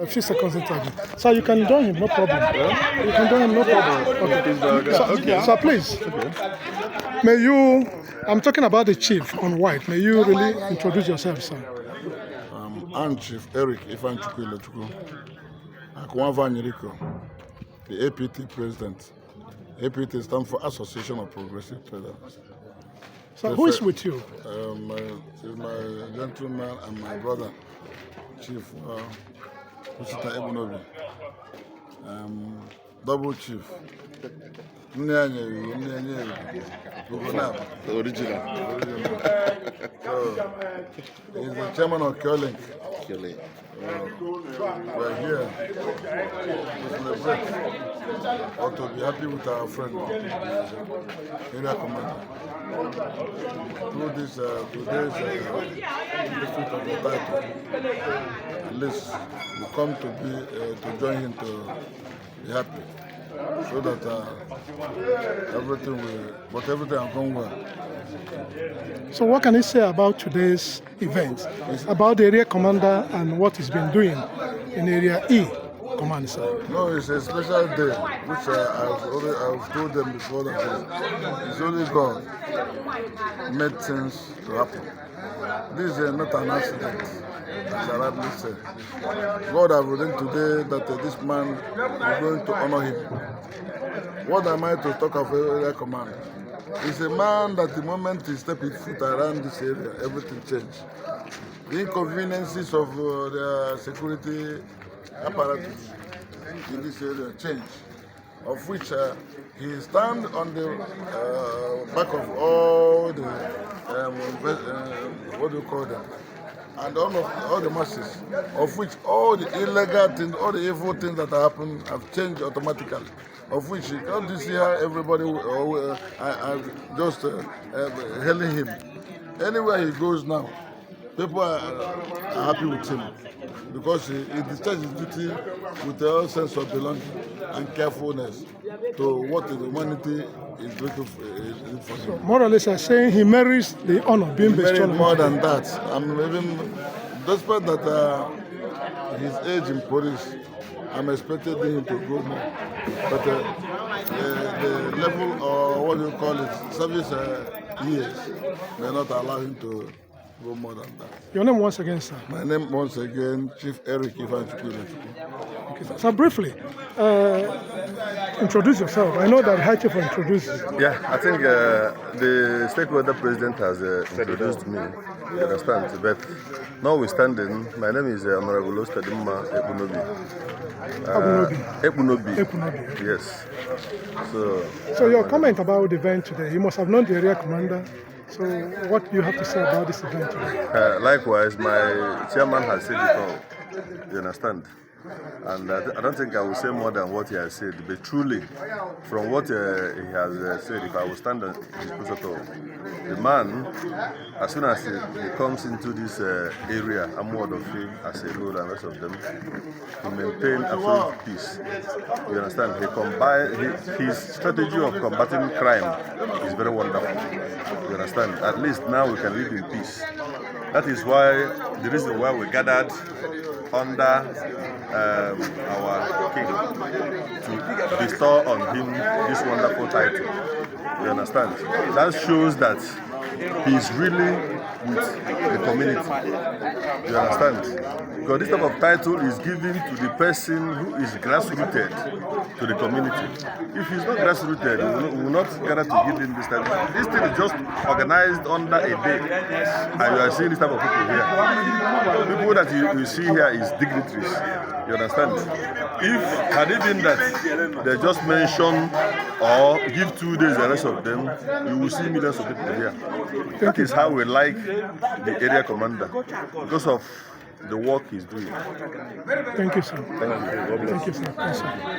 A few seconds interview. So you can join him, no problem. Yeah? You can join him, no problem. Okay. So please, may you, I'm talking about the chief on white. May you really introduce yourself, sir? I'm Chief Eric Ojukwu, the APT president. APT stands for Association of Progressive Traders. So who is with you? My gentleman and my brother, Chief Eburuaja, double chief. Original. So, he's the chairman of Curling. We're here to celebrate or to be happy with our friend, area commander. Through this today's defeat of the title, at least we come to join him to be happy, so that everything will come well. So what can you say about today's event, about the area commander and what he's been doing in Area E command, sir? No, it's a special day, which I've told them before that it's only God made things to happen. This is not an accident, as Arably said. God has ordained today that this man is going to honor him. What am I to talk of area command? He's a man that the moment he steps his foot around this area, everything changes. The inconveniences of the security apparatus in this area change, of which he stands on the back of all the, what do you call them, and all the masses, of which all the illegal things, all the evil things that happen have changed automatically. Of which you can't see how everybody just hailing him. Anywhere he goes now, people are happy with him because he discharges his duty with a sense of belonging and carefulness to what the humanity is looking for him. So more or less, I'm saying he merits the honor being bestowed on him. More than that. Even despite that his age in police, I'm expecting him to go more. But the level, or what do you call it, service years may not allow him to go more than that. Your name once again, sir? My name once again, Chief Eric Okay, so briefly, introduce yourself. I know that High Chief will introduce you. Yeah, I think the stakeholder president has introduced me, you understand, but notwithstanding, my name is Honorable Eburuaja. Yes. So your comment about the event today, you must have known the area commander. So what do you have to say about this event today? Likewise, my chairman has said it all, you understand? And I don't think I will say more than what he has said, but truly, from what he has said, if I will stand on his protocol, the man, as soon as he comes into this area, Amuwo, Odofin, as a whole and the rest of them, he maintains absolute peace. You understand? His strategy of combating crime is very wonderful. You understand? At least now we can live in peace. That is why the reason why we gathered under our king to bestow on him this wonderful title. You understand? That shows that he is really with the community. You understand? Because this type of title is given to the person who is grassrooted to the community. If he's not grassrooted, we will not gather to give him this title. This thing is just organized under a day. And you are seeing this type of people here. People that you see here is dignitaries. You understand? If had it been that they just mention or give 2 days the rest of them, you will see millions of people here. That is how we like the area commander, because of the work he's doing. Thank you, sir. Thank you. Thank you, sir. Yes, sir.